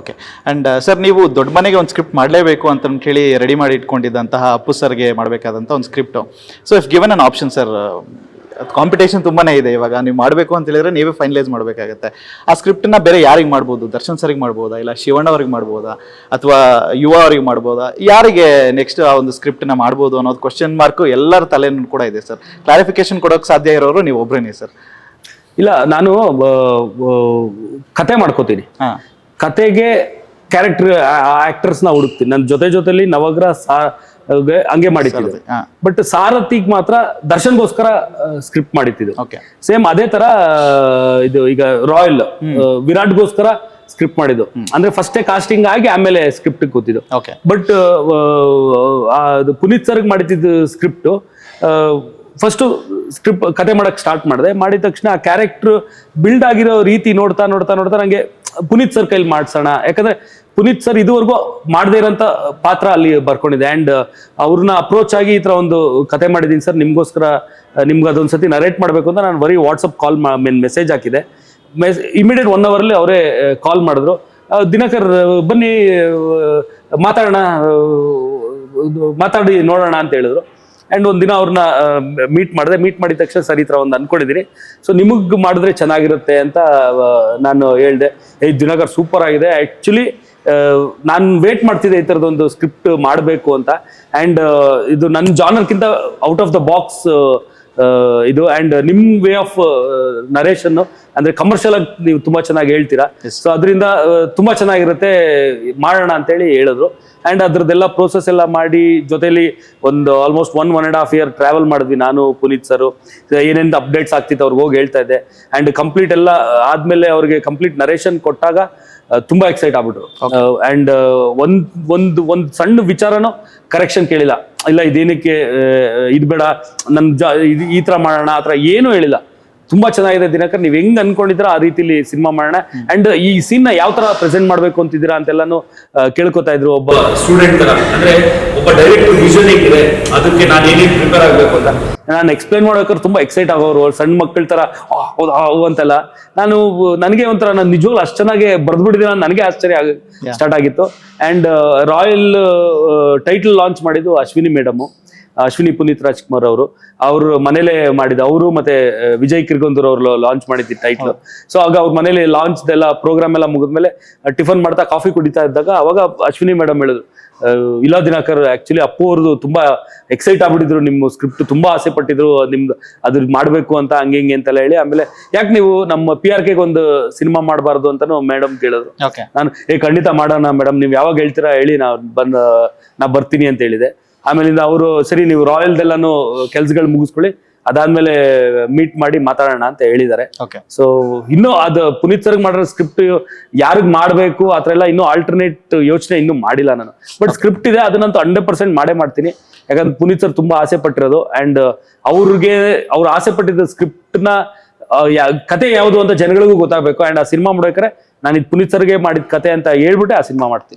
Okay. And sir, ನೀವು ದೊಡ್ಡ ಮನೆಗೆ ಒಂದು ಸ್ಕ್ರಿಪ್ಟ್ ಮಾಡಲೇಬೇಕು ಅಂತ ಹೇಳಿ ರೆಡಿ ಮಾಡಿ ಇಟ್ಕೊಂಡಿದ್ದಂತಹ ಅಪ್ಪು ಸರ್ಗೆ ಮಾಡಬೇಕಾದಂಥ ಒಂದು script. So if given an option sir, competition ತುಂಬಾ ಇದೆ ಇವಾಗ. ನೀವು ಮಾಡಬೇಕು ಅಂತ ಹೇಳಿದ್ರೆ ನೀವೇ ಫೈನಲೈಸ್ ಮಾಡಬೇಕಾಗತ್ತೆ. ಆ ಸ್ಕ್ರಿಪ್ಟನ್ನ ಬೇರೆ ಯಾರಿಗೆ ಮಾಡ್ಬೋದು? ದರ್ಶನ್ ಸರ್ಗೆ ಮಾಡ್ಬೋದಾ, ಇಲ್ಲ ಶಿವಣ್ಣ ಅವ್ರಿಗೆ ಮಾಡ್ಬೋದಾ, ಅಥವಾ ಯುವ ಅವ್ರಿಗೆ ಮಾಡ್ಬೋದಾ? ಯಾರಿಗೆ ನೆಕ್ಸ್ಟ್ ಆ ಒಂದು ಸ್ಕ್ರಿಪ್ಟನ್ನ ಮಾಡ್ಬೋದು ಅನ್ನೋದು ಕ್ವಶನ್ ಮಾರ್ಕು ಎಲ್ಲರ ತಲೆನೂ ಕೂಡ ಇದೆ ಸರ್. ಕ್ಲಾರಿಫಿಕೇಶನ್ ಕೊಡೋಕೆ ಸಾಧ್ಯ ಇರೋರು ನೀವು ಒಬ್ಬರೇನೆ ಸರ್. ಇಲ್ಲ, ನಾನು ಕತೆ ಮಾಡ್ಕೋತೀನಿ. ಕತೆಗೆ ಕ್ಯಾರೆಕ್ಟರ್ ಆಕ್ಟರ್ಸ್ನ ಹುಡುಕ್ತೀನಿ. ನನ್ನ ಜೊತೆಲಿ ನವಗ್ರಹ ಹಂಗೆ ಮಾಡಿತ್ತಿದ್ದೆ. ಬಟ್ ಸಾರಥಿಗೆ ಮಾತ್ರ ದರ್ಶನ್ಗೋಸ್ಕರ ಸ್ಕ್ರಿಪ್ಟ್ ಮಾಡಿತ್ತಿದ್ದು. ಸೇಮ್ ಅದೇ ತರ ಇದು ಈಗ ರಾಯಲ್ ವಿರಾಟ್ಗೋಸ್ಕರ ಸ್ಕ್ರಿಪ್ಟ್ ಮಾಡಿದ್ದು. ಅಂದ್ರೆ ಫಸ್ಟೇ ಕಾಸ್ಟಿಂಗ್ ಆಗಿ ಆಮೇಲೆ ಸ್ಕ್ರಿಪ್ಟ್ ಕೂತಿದ್ದು. ಬಟ್ ಪುನೀತ್ ಸರ್ಗೆ ಮಾಡಿದ್ದು ಸ್ಕ್ರಿಪ್ಟ್ ಫಸ್ಟ್ ಸ್ಕ್ರಿಪ್ಟ್ ಕತೆ ಮಾಡಕ್ ಸ್ಟಾರ್ಟ್ ಮಾಡಿದ ತಕ್ಷಣ ಆ ಕ್ಯಾರೆಕ್ಟರ್ ಬಿಲ್ಡ್ ಆಗಿರೋ ರೀತಿ ನೋಡ್ತಾ ನಂಗೆ ಪುನೀತ್ ಸರ್ ಕೈಲಿ ಮಾಡ್ಸೋಣ. ಯಾಕಂದ್ರೆ ಪುನೀತ್ ಸರ್ ಇದುವರೆಗೂ ಮಾಡದೇ ಇರೋಂಥ ಪಾತ್ರ ಅಲ್ಲಿ ಬರ್ಕೊಂಡಿದೆ. ಅಂಡ್ ಅವ್ರನ್ನ ಅಪ್ರೋಚ್ ಆಗಿ ಈ ತರ ಒಂದು ಕತೆ ಮಾಡಿದೀನಿ ಸರ್, ನಿಮ್ಗೋಸ್ಕರ ನಿಮ್ಗೆ ಅದೊಂದ್ಸತಿ ನರೇಟ್ ಮಾಡ್ಬೇಕು ಅಂತ ನಾನು ಬರೀ ವಾಟ್ಸಪ್ ಕಾಲ್ ಮೆಸೇಜ್ ಹಾಕಿದೆ. ಇಮಿಡಿಯೇಟ್ 1 hour ಅವರೇ ಕಾಲ್ ಮಾಡಿದ್ರು. ದಿನಕರ್ ಬನ್ನಿ ಮಾತಾಡಿ ನೋಡೋಣ ಅಂತ ಹೇಳಿದ್ರು. ಅಂಡ್ ಒಂದಿನ ಅವ್ರನ್ನ ಮೀಟ್ ಮಾಡಿದ ತಕ್ಷಣ ಸರ್ ಈ ತರ ಒಂದು ಅನ್ಕೊಂಡಿದ್ದೀನಿ, ಸೊ ನಿಮಗ್ ಮಾಡಿದ್ರೆ ಚೆನ್ನಾಗಿರುತ್ತೆ ಅಂತ ನಾನು ಹೇಳ್ದೆ. ದಿನಕರ್ ಸೂಪರ್ ಆಗಿದೆ, ಆಕ್ಚುಲಿ ನಾನು ವೇಟ್ ಮಾಡ್ತಿದ್ದೆ ಈ ತರದೊಂದು ಸ್ಕ್ರಿಪ್ಟ್ ಮಾಡಬೇಕು ಅಂತ. ಅಂಡ್ ಇದು ನನ್ನ ಜಾನರ್ಕಿಂತ ಔಟ್ ಆಫ್ ದ ಬಾಕ್ಸ್ ಇದು. ಅಂಡ್ ನಿಮ್ ವೇ ಆಫ್ ನರೇಷನ್ ಅಂದ್ರೆ ಕಮರ್ಷಿಯಲ್ ಆಗಿ ನೀವು ತುಂಬಾ ಚೆನ್ನಾಗಿ ಹೇಳ್ತೀರಾ, ಸೊ ಅದರಿಂದ ತುಂಬಾ ಚೆನ್ನಾಗಿರುತ್ತೆ, ಮಾಡೋಣ ಅಂತೇಳಿ ಹೇಳಿದ್ರು. ಅಂಡ್ ಅದ್ರದ್ದೆಲ್ಲ ಪ್ರೋಸೆಸ್ ಎಲ್ಲ ಮಾಡಿ ಜೊತೆಲಿ ಒಂದು ಆಲ್ಮೋಸ್ಟ್ 1.5 year ಟ್ರಾವೆಲ್ ಮಾಡಿದ್ವಿ ನಾನು ಪುನೀತ್ ಸರ್. ಏನೇನು ಅಪ್ಡೇಟ್ಸ್ ಆಗ್ತಿತ್ತು ಅವ್ರಿಗೆ ಹೋಗಿ ಹೇಳ್ತಾ ಇದ್ದೆ. ಅಂಡ್ ಕಂಪ್ಲೀಟ್ ಎಲ್ಲ ಆದ್ಮೇಲೆ ಅವ್ರಿಗೆ ಕಂಪ್ಲೀಟ್ ನರೇಷನ್ ಕೊಟ್ಟಾಗ ತುಂಬಾ ಎಕ್ಸೈಟ್ ಆಗ್ಬಿಟ್ರು. ಅಂಡ್ ಒಂದ್ ಸಣ್ಣ ವಿಚಾರನೂ ಕರೆಕ್ಷನ್ ಕೇಳಿಲ್ಲ. ಇಲ್ಲ ಇದೇನಕ್ಕೆ ಇದು ಬೇಡ, ಈ ತರ ಮಾಡೋಣ ಆ ತರ ಏನೂ ಹೇಳಿಲ್ಲ. ತುಂಬಾ ಚೆನ್ನಾಗಿದೆ ದಿನಕರ್, ನೀವ್ ಹೆಂಗ್ ಅನ್ಕೊಂಡಿದ್ರ ಆ ರೀತಿಲಿ ಸಿನಿಮಾ ಮಾಡೋಣ. ಅಂಡ್ ಈ ಸೀನ್ ನ ಯಾವ ತರ ಪ್ರೆಸೆಂಟ್ ಮಾಡ್ಬೇಕು ಅಂತಿದ್ದೀರಾ ಅಂತೆಲ್ಲಾನು ಕೇಳ್ಕೊತಾ ಇದ್ರು. ಒಬ್ಬ ಸ್ಟೂಡೆಂಟ್ ತರ, ಅಂದ್ರೆ ಒಬ್ಬ ಡೈರೆಕ್ಟರ್ ವಿಷನ್ ಇದೆ, ಅದಕ್ಕೆ ನಾನು ಏನೇನು ಪ್ರಿಪೇರ್ ಆಗ್ಬೇಕು ಅಂತ ನಾನು ಎಕ್ಸ್ಪ್ಲೈನ್ ಮಾಡ್ಬೇಕಾದ್ರೆ ತುಂಬಾ ಎಕ್ಸೈಟ್ ಆಗೋರು. ಸಣ್ಣ ಮಕ್ಕಳ ತರ ಅಂತೆಲ್ಲ ನನಗೆ ಒಂಥರ ನಾನು ನಿಜವಾಗ್ಲೂ ಅಷ್ಟು ಚೆನ್ನಾಗಿ ಬರ್ದ್ಬಿಟ್ಟಿದ್ದೀನ ನನಗೆ ಆಶ್ಚರ್ಯ ಸ್ಟಾರ್ಟ್ ಆಗಿತ್ತು. ಅಂಡ್ ರಾಯಲ್ ಟೈಟಲ್ ಲಾಂಚ್ ಮಾಡಿದ್ದು ಅಶ್ವಿನಿ ಪುನೀತ್ ರಾಜ್ಕುಮಾರ್ ಅವ್ರ ಮನೇಲೆ ಮಾಡಿದ. ಅವರು ಮತ್ತೆ ವಿಜಯ್ ಕಿರ್ಗೊಂದೂರ್ ಅವರು ಲಾಂಚ್ ಮಾಡಿದ್ದ ಟೈಟ್ಲ್. ಸೊ ಆಗ ಅವ್ರ ಮನೇಲಿ ಲಾಂಚ್ ಎಲ್ಲ ಪ್ರೋಗ್ರಾಮ್ ಎಲ್ಲ ಮುಗಿದ್ಮೇಲೆ ಟಿಫನ್ ಮಾಡ್ತಾ ಕಾಫಿ ಕುಡಿತಾ ಇದ್ದಾಗ ಅವಾಗ ಅಶ್ವಿನಿ ಮೇಡಮ್ ಹೇಳಿದ್ರು, ಇಲ್ಲ ದಿನಕರ್, ಆಕ್ಚುಲಿ ಅಪ್ಪು ಅವ್ರದ್ದು ತುಂಬಾ ಎಕ್ಸೈಟ್ ಆಗ್ಬಿಟ್ಟಿದ್ರು, ನಿಮ್ಮ ಸ್ಕ್ರಿಪ್ಟ್ ತುಂಬಾ ಆಸೆ ಪಟ್ಟಿದ್ರು ನಿಮ್ದು ಅದ್ರ ಮಾಡ್ಬೇಕು ಅಂತ ಹಂಗೆ ಅಂತೆಲ್ಲ ಹೇಳಿ. ಆಮೇಲೆ ಯಾಕೆ ನೀವು ನಮ್ಮ PRK ಒಂದು ಸಿನಿಮಾ ಮಾಡಬಾರ್ದು ಅಂತಾನು ಮೇಡಮ್ ಕೇಳಿದ್ರು. ನಾನು ಖಂಡಿತ ಮಾಡೋಣ ಮೇಡಮ್, ನೀವ್ ಯಾವಾಗ ಹೇಳ್ತೀರಾ ಹೇಳಿ, ನಾ ಬರ್ತೀನಿ ಅಂತ ಹೇಳಿದೆ. ಆಮೇಲಿಂದ ಅವರು ಸರಿ ನೀವು ರಾಯಲ್ದೆಲ್ಲಾನು ಕೆಲ್ಸಗಳು ಮುಗಿಸ್ಕೊಳ್ಳಿ, ಅದಾದ್ಮೇಲೆ ಮೀಟ್ ಮಾಡಿ ಮಾತಾಡೋಣ ಅಂತ ಹೇಳಿದ್ದಾರೆ. ಸೊ ಇನ್ನು ಅದು ಪುನೀತ್ ಸರ್ಗ್ ಮಾಡಿರೋ ಸ್ಕ್ರಿಪ್ಟ್ ಯಾರಿಗ್ ಮಾಡ್ಬೇಕು ಆತರ ಎಲ್ಲ ಇನ್ನೂ ಆಲ್ಟರ್ನೇಟ್ ಯೋಚನೆ ಇನ್ನೂ ಮಾಡಿಲ್ಲ ನಾನು. ಬಟ್ ಸ್ಕ್ರಿಪ್ಟ್ ಇದೆ, ಅದನ್ನಂತೂ 100% ಮಾಡೇ ಮಾಡ್ತೀನಿ. ಯಾಕಂದ್ರೆ ಪುನೀತ್ ಸರ್ ತುಂಬಾ ಆಸೆ ಪಟ್ಟಿರೋದು. ಅಂಡ್ ಅವ್ರು ಆಸೆ ಪಟ್ಟಿದ್ದ ಸ್ಕ್ರಿಪ್ಟ್ ನ ಕತೆ ಯಾವುದು ಅಂತ ಜನಗಳಿಗೂ ಗೊತ್ತಾಗಬೇಕು. ಅಂಡ್ ಆ ಸಿನಿಮಾ ಮಾಡ್ಬೇಕಾದ್ರೆ ನಾನು ಇದು ಪುನೀತ್ ಸರ್ಗೆ ಮಾಡಿದ ಕತೆ ಅಂತ ಹೇಳ್ಬಿಟ್ಟೆ ಆ ಸಿನಿಮಾ ಮಾಡ್ತೀನಿ.